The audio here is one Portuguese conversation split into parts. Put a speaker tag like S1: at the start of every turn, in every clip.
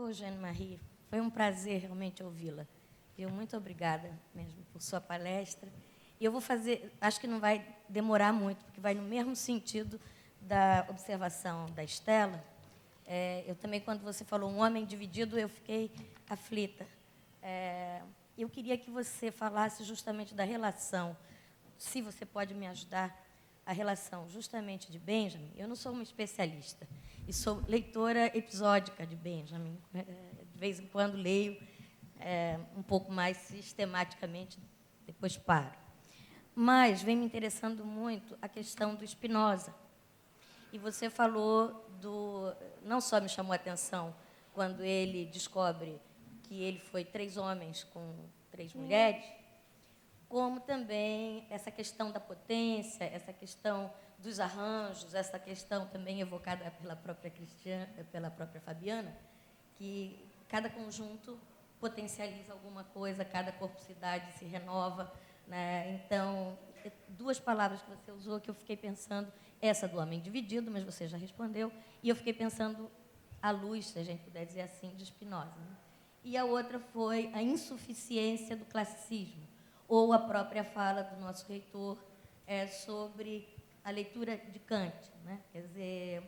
S1: Ô, Jeane-Marie, foi um prazer realmente ouvi-la. Eu muito obrigada mesmo por sua palestra. E eu vou fazer, acho que não vai demorar muito, porque vai no mesmo sentido da observação da Estela. Eu também, quando você falou um homem dividido, eu fiquei aflita. Eu queria que você falasse justamente da relação, se você pode me ajudar, a relação justamente de Benjamin. Eu não sou uma especialista, e sou leitora episódica de Benjamin. De vez em quando leio um pouco mais sistematicamente, depois paro. Mas vem me interessando muito a questão do Spinoza. E você falou não só me chamou a atenção quando ele descobre que ele foi 3 homens com 3 mulheres, como também essa questão da potência, essa questão dos arranjos, essa questão também evocada pela própria Fabiana, que cada conjunto potencializa alguma coisa, cada corposidade se renova, né? Então, 2 palavras que você usou que eu fiquei pensando, essa do homem dividido, mas você já respondeu, e eu fiquei pensando à luz, se a gente puder dizer assim, de Spinoza, né? E a outra foi a insuficiência do classicismo, ou a própria fala do nosso reitor sobre a leitura de Kant, né? Quer dizer,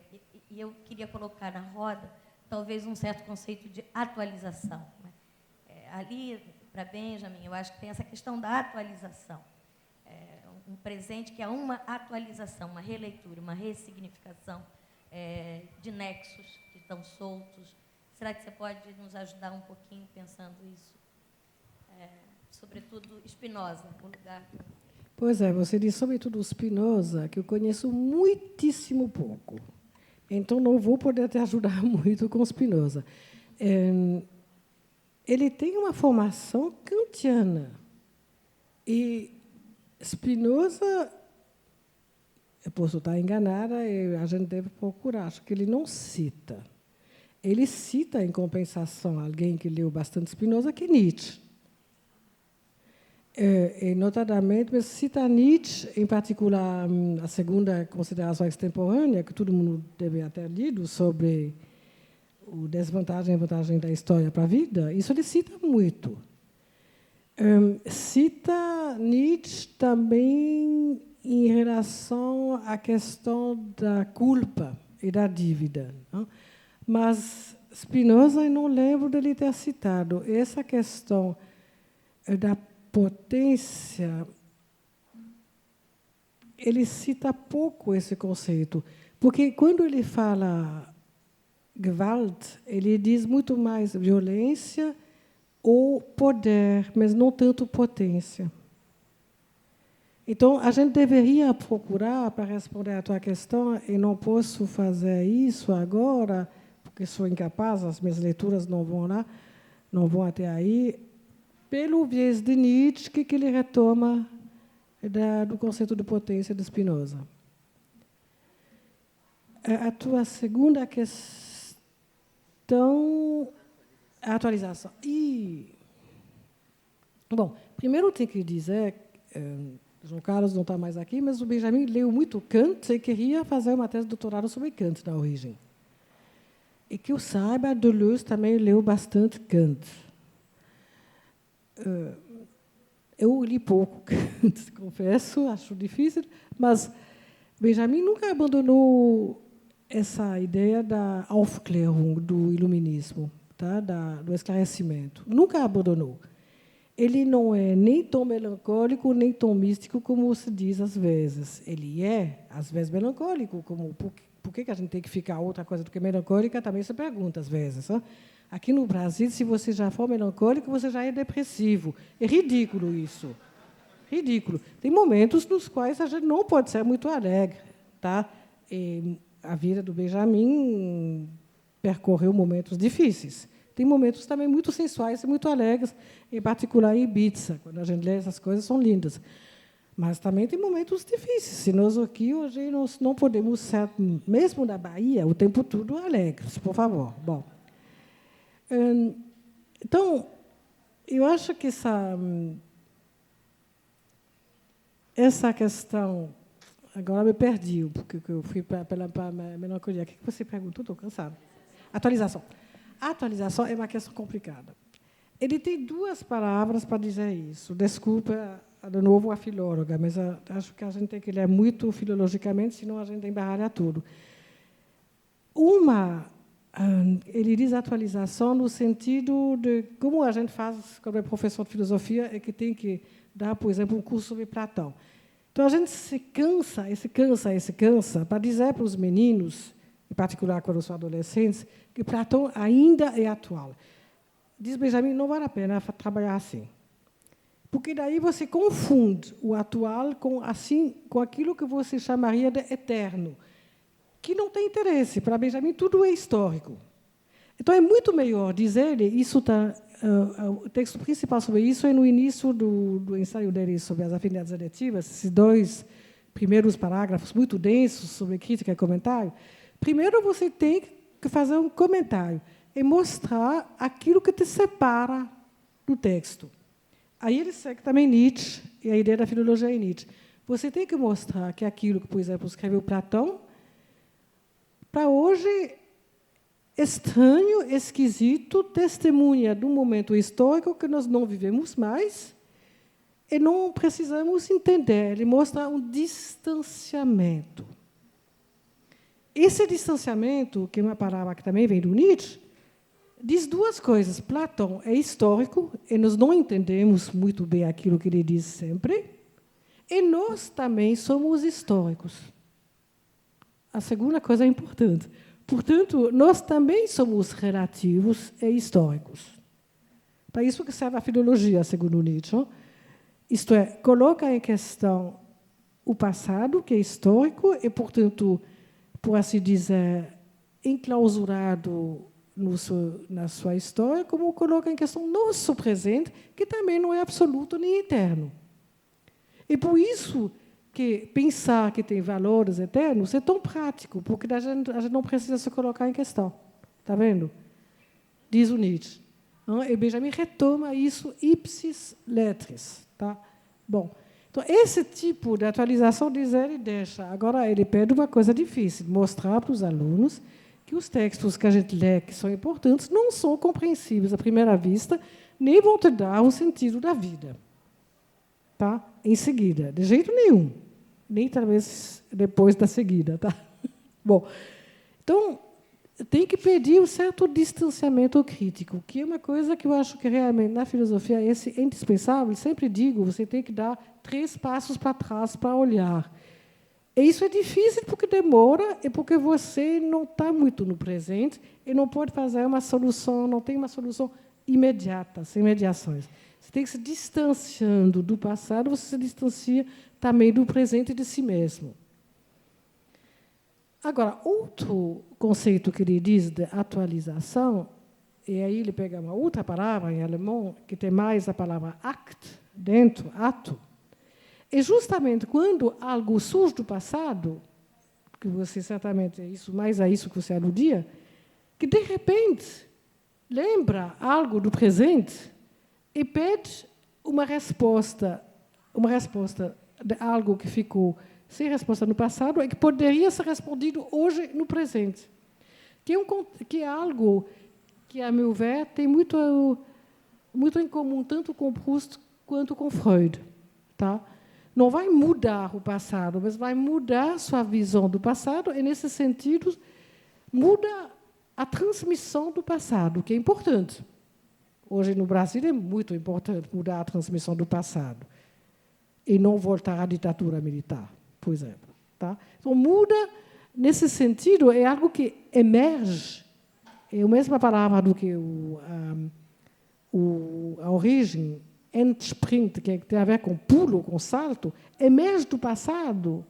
S1: e eu queria colocar na roda talvez um certo conceito de atualização, né? Ali, para Benjamin, eu acho que tem essa questão da atualização. Um presente que é uma atualização, uma releitura, uma ressignificação de nexos que estão soltos. Será que você pode nos ajudar um pouquinho pensando isso? Sobretudo Spinoza, o lugar...
S2: Pois é, você diz sobretudo Spinoza, que eu conheço muitíssimo pouco. Então, não vou poder te ajudar muito com Spinoza. Ele tem uma formação kantiana. E Spinoza, eu posso estar enganada, e a gente deve procurar, acho que ele não cita. Ele cita, em compensação, alguém que leu bastante Spinoza, que é Nietzsche. E, notadamente, mas cita Nietzsche, em particular, a segunda consideração extemporânea, que todo mundo deve ter lido, sobre a desvantagem e a vantagem da história para a vida, isso ele cita muito. Cita Nietzsche também em relação à questão da culpa e da dívida. Não? Mas Spinoza, eu não lembro dele ter citado essa questão da potência. Ele cita pouco esse conceito, porque quando ele fala Gewalt, ele diz muito mais violência ou poder, mas não tanto potência. Então, a gente deveria procurar, para responder à tua questão, e não posso fazer isso agora, porque sou incapaz, as minhas leituras não vão lá, não vão até aí, pelo viés de Nietzsche, que ele retoma do conceito de potência de Spinoza. A tua segunda questão, a atualização. Bom, primeiro eu tenho que dizer, João Carlos não está mais aqui, mas o Benjamin leu muito Kant e queria fazer uma tese de doutorado sobre Kant na origem. E que eu saiba, Deleuze também leu bastante Kant. Eu li pouco Kant, confesso, acho difícil, mas Benjamin nunca abandonou essa ideia da Aufklärung, do iluminismo, tá? Do esclarecimento. Nunca abandonou. Ele não é nem tão melancólico, nem tão místico, como se diz às vezes. Ele é, às vezes, melancólico. Como, por que a gente tem que ficar outra coisa do que melancólica? Também se pergunta, às vezes. Hein? Aqui no Brasil, se você já for melancólico, você já é depressivo. É ridículo isso. Ridículo. Tem momentos nos quais a gente não pode ser muito alegre. Tá? E a vida do Benjamin percorreu momentos difíceis. Tem momentos também muito sensuais e muito alegres, em particular em Ibiza, quando a gente lê essas coisas, são lindas. Mas também tem momentos difíceis. Se nós aqui hoje nós não podemos ser, mesmo na Bahia, o tempo todo alegres, por favor. Bom, então, eu acho que essa questão... Agora me perdi, porque eu fui pela melancolia. O que você perguntou? Estou cansada. Atualização. atualização é uma questão complicada. Ele tem duas palavras para dizer isso. Desculpa, de novo, a filóloga, mas acho que a gente tem que ler muito filologicamente, senão a gente embaralha tudo. Ele diz atualização no sentido de como a gente faz quando é professor de filosofia e que tem que dar, por exemplo, um curso sobre Platão. Então, a gente se cansa para dizer para os meninos, em particular quando são adolescentes, que Platão ainda é atual. Diz Benjamin, não vale a pena trabalhar assim. Porque daí você confunde o atual com aquilo que você chamaria de eterno, que não tem interesse. Para Benjamin, tudo é histórico. Então, é muito melhor dizer, o texto principal sobre isso é no início do ensaio dele sobre as afinidades eletivas, esses 2 primeiros parágrafos muito densos sobre crítica e comentário. Primeiro, você tem que fazer um comentário e mostrar aquilo que te separa do texto. Aí ele segue também Nietzsche, e a ideia da filologia em Nietzsche. Você tem que mostrar que aquilo que, por exemplo, escreveu Platão, para hoje, estranho, esquisito, testemunha de um momento histórico que nós não vivemos mais e não precisamos entender. Ele mostra um distanciamento. Esse distanciamento, que é uma palavra que também vem do Nietzsche, diz 2 coisas. Platão é histórico, e nós não entendemos muito bem aquilo que ele diz sempre, e nós também somos históricos. A segunda coisa é importante. Portanto, nós também somos relativos e históricos. Para isso que serve a filologia, segundo Nietzsche. Isto é, coloca em questão o passado, que é histórico, e, portanto, por assim dizer, enclausurado na sua história, como coloca em questão nosso presente, que também não é absoluto nem eterno. E por isso que pensar que tem valores eternos é tão prático, porque a gente não precisa se colocar em questão. Está vendo? Diz o Nietzsche. E Benjamin retoma isso ipsis letris. Tá? Bom, então, esse tipo de atualização, diz ele, deixa. Agora, ele pede uma coisa difícil, mostrar para os alunos que os textos que a gente lê, que são importantes, não são compreensíveis à primeira vista, nem vão te dar o sentido da vida. Tá? Em seguida, de jeito nenhum. Nem talvez depois da seguida. Tá? Bom, então, tem que pedir um certo distanciamento crítico, que é uma coisa que eu acho que realmente na filosofia é indispensável. Sempre digo, você tem que dar 3 passos para trás para olhar. E isso é difícil porque demora e porque você não está muito no presente e não pode fazer uma solução, não tem uma solução imediata, sem mediações. Você tem que se distanciando do passado, você se distancia também do presente e de si mesmo. Agora, outro conceito que ele diz de atualização, e aí ele pega uma outra palavra em alemão, que tem mais a palavra Akt, dentro, ato, é justamente quando algo surge do passado, que você certamente, mais a isso que você aludia, que, de repente, lembra algo do presente e pede uma resposta de algo que ficou sem resposta no passado e que poderia ser respondido hoje no presente. Que é algo que, a meu ver, tem muito em comum tanto com Proust quanto com Freud. Tá? Não vai mudar o passado, mas vai mudar sua visão do passado e, nesse sentido, muda a transmissão do passado, que é importante. Hoje, no Brasil, é muito importante mudar a transmissão do passado e não voltar à ditadura militar, por exemplo. Tá? Então, muda, nesse sentido, é algo que emerge, é a mesma palavra do que a origem, entspringt, que tem a ver com pulo, com salto, emerge do passado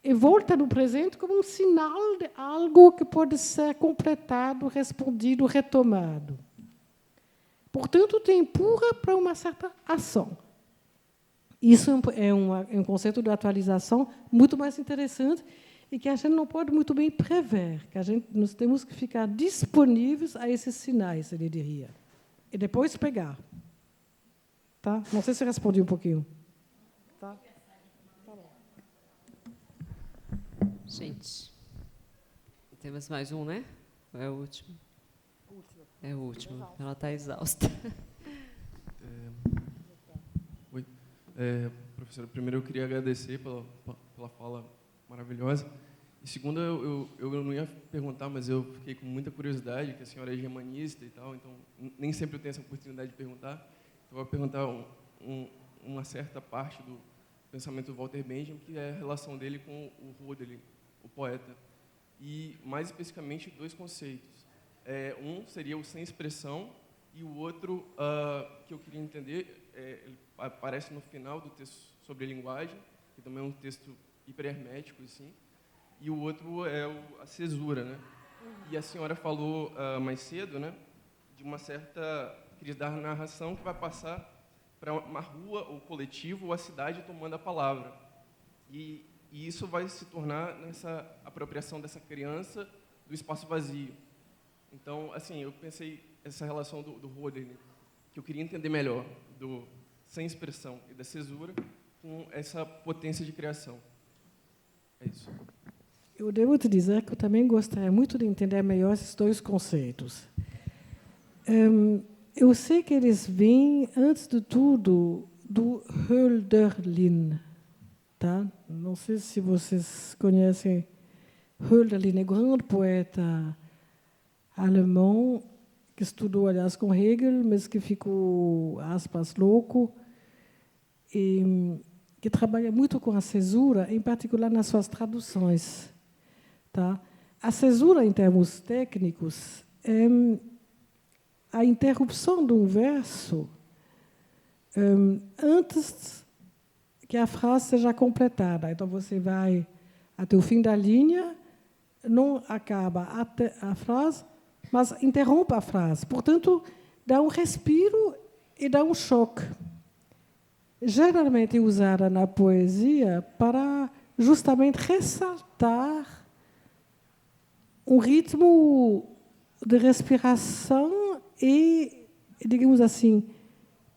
S2: e volta no presente como um sinal de algo que pode ser completado, respondido, retomado. Portanto, te empurra para uma certa ação. Isso é um conceito de atualização muito mais interessante e que a gente não pode muito bem prever, que nós temos que ficar disponíveis a esses sinais, ele diria, e depois pegar. Tá? Não sei se respondi um pouquinho. Tá? Tá bom.
S3: Gente, temos mais um, né? Ou é o último? É o último. Ela está exausta.
S4: Oi. Professora, primeiro eu queria agradecer pela fala maravilhosa. E segundo, eu não ia perguntar, mas eu fiquei com muita curiosidade, que a senhora é germanista e tal, então nem sempre eu tenho essa oportunidade de perguntar. Então, eu vou perguntar uma certa parte do pensamento do Walter Benjamin, que é a relação dele com o Hölderlin, o poeta. E, mais especificamente, dois conceitos. Um seria o sem expressão, e o outro, que eu queria entender, ele aparece no final do texto sobre a linguagem, que também é um texto hiperhermético, assim, e o outro é a cesura, né? E a senhora falou mais cedo, né, de uma certa crise da narração que vai passar para uma rua, ou coletivo, ou a cidade tomando a palavra. E isso vai se tornar nessa apropriação dessa criança do espaço vazio. Então, assim, eu pensei essa relação do Hölderlin, que eu queria entender melhor, do sem expressão e da cesura, com essa potência de criação. É isso.
S2: Eu devo te dizer que eu também gostaria muito de entender melhor esses dois conceitos. Eu sei que eles vêm, antes de tudo, do Hölderlin. Tá? Não sei se vocês conhecem Hölderlin, é um grande poeta alemão, que estudou, aliás, com Hegel, mas que ficou, aspas, louco, e que trabalha muito com a cesura, em particular nas suas traduções. Tá? A cesura, em termos técnicos, é a interrupção de um verso antes que a frase seja completada. Então, você vai até o fim da linha, não acaba até a frase, mas interrompe a frase. Portanto, dá um respiro e dá um choque. Geralmente usada na poesia para justamente ressaltar um ritmo de respiração e, digamos assim,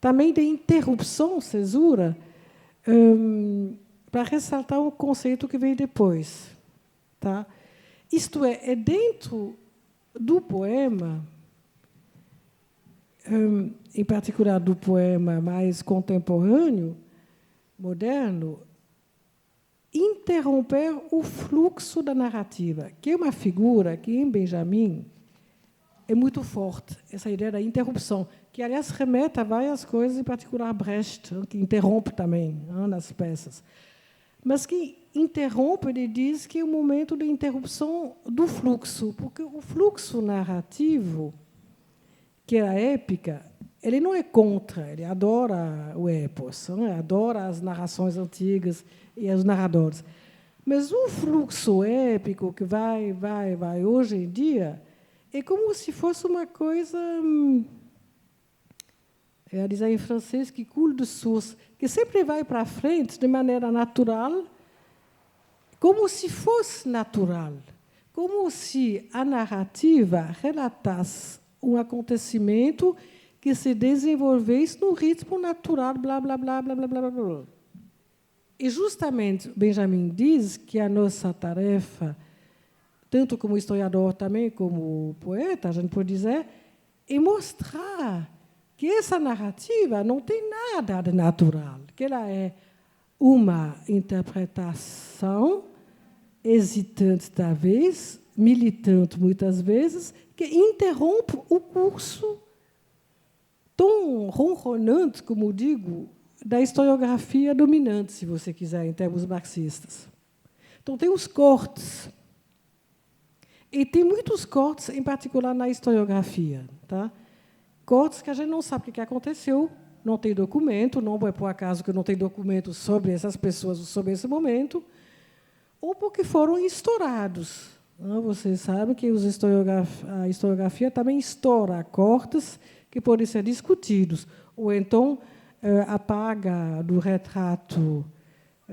S2: também de interrupção, cesura, para ressaltar um conceito que vem depois. Tá? Isto é dentro do poema, em particular do poema mais contemporâneo, moderno, interromper o fluxo da narrativa, que é uma figura que, em Benjamin, é muito forte, essa ideia da interrupção, que, aliás, remete a várias coisas, em particular Brecht, que interrompe também nas peças. Mas que interrompe, ele diz que é um momento de interrupção do fluxo, porque o fluxo narrativo, que é a épica, ele não é contra, ele adora o epos, adora as narrações antigas e os narradores. Mas o fluxo épico que vai hoje em dia é como se fosse uma coisa, eu ia dizer em francês, que coule de source, que sempre vai para frente de maneira natural, como se fosse natural, como se a narrativa relatasse um acontecimento que se desenvolvesse num ritmo natural, blá, blá, blá, blá, blá, blá, blá. E, justamente, Benjamin diz que a nossa tarefa, tanto como historiador também como poeta, a gente pode dizer, é mostrar que essa narrativa não tem nada de natural, que ela é uma interpretação hesitante, talvez, militante, muitas vezes, que interrompe o curso tão ronronante, como digo, da historiografia dominante, se você quiser, em termos marxistas. Então, tem os cortes. E tem muitos cortes, em particular na historiografia. Tá? Cortes que a gente não sabe o que aconteceu, não tem documento, não é por acaso que não tem documento sobre essas pessoas, sobre esse momento, ou porque foram estourados. Vocês sabem que a historiografia também estoura cortes que podem ser discutidos, ou então apaga do retrato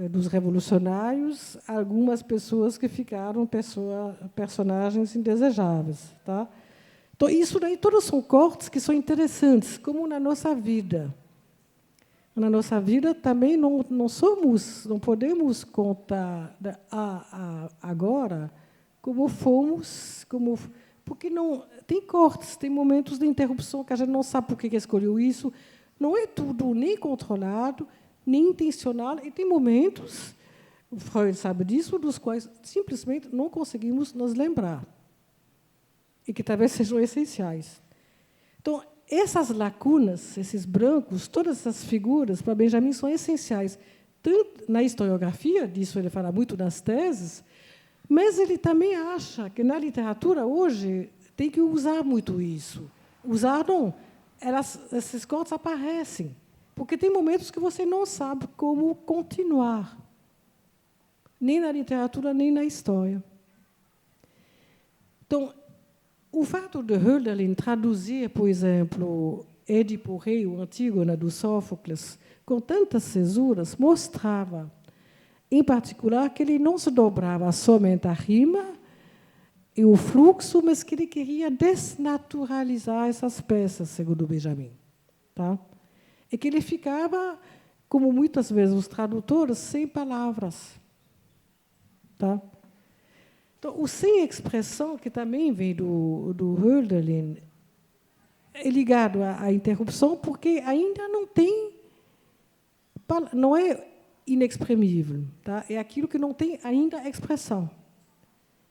S2: dos revolucionários algumas pessoas que ficaram personagens indesejáveis. Tá? Então, isso daí, todos são cortes que são interessantes, como na nossa vida. Na nossa vida também não podemos contar agora como fomos, porque não tem cortes, tem momentos de interrupção que a gente não sabe por que escolheu isso. Não é tudo nem controlado, nem intencional, e tem momentos, o Freud sabe disso, dos quais simplesmente não conseguimos nos lembrar, e que talvez sejam essenciais. Então, essas lacunas, esses brancos, todas essas figuras, para Benjamin, são essenciais, tanto na historiografia, disso ele fala muito nas teses, mas ele também acha que, na literatura, hoje, tem que usar muito isso. Usar, não. Esses cortes aparecem, porque tem momentos que você não sabe como continuar, nem na literatura, nem na história. Então, o fato de Hölderlin traduzir, por exemplo, Édipo Rei, o Antígona, do Sófocles, com tantas cesuras, mostrava, em particular, que ele não se dobrava somente à rima e o fluxo, mas que ele queria desnaturalizar essas peças, segundo Benjamin. Tá? E que ele ficava, como muitas vezes os tradutores, sem palavras. Tá? Então, o sem expressão, que também vem do Hölderlin, é ligado à interrupção, porque ainda não é inexprimível, tá? É aquilo que não tem ainda expressão,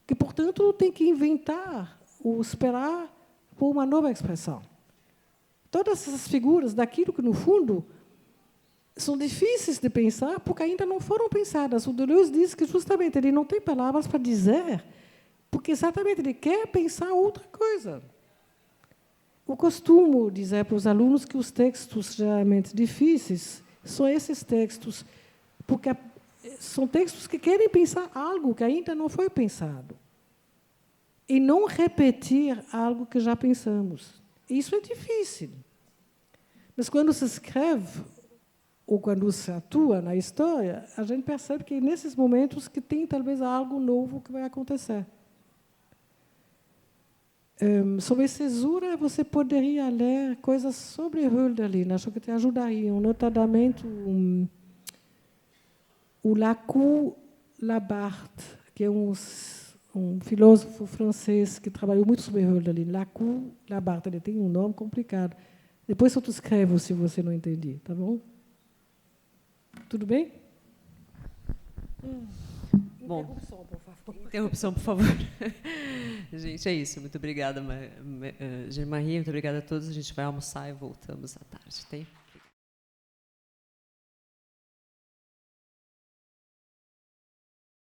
S2: que, portanto, tem que inventar ou esperar por uma nova expressão. Todas essas figuras daquilo que, no fundo, são difíceis de pensar porque ainda não foram pensadas. O Deleuze diz que, justamente, ele não tem palavras para dizer, porque, exatamente, ele quer pensar outra coisa. Eu costumo dizer para os alunos que os textos geralmente difíceis são esses textos, porque são textos que querem pensar algo que ainda não foi pensado e não repetir algo que já pensamos. Isso é difícil. Mas, quando se escreve ou quando se atua na história, a gente percebe que, nesses momentos, que tem talvez algo novo que vai acontecer. Sobre cesura, você poderia ler coisas sobre Hölderlin, acho que te ajudariam, notadamente o Lacoue-Labarthe, que é um filósofo francês que trabalhou muito sobre Hölderlin. Lacoue-Labarthe, ele tem um nome complicado. Depois eu te escrevo se você não entender, tá bom? Tudo bem?
S3: Bom,
S2: interrupção, por favor.
S3: Interrupção, por favor. Gente, é isso. Muito obrigada, Jean-Marie. Muito obrigada a todos. A gente vai almoçar e voltamos à tarde. Tem?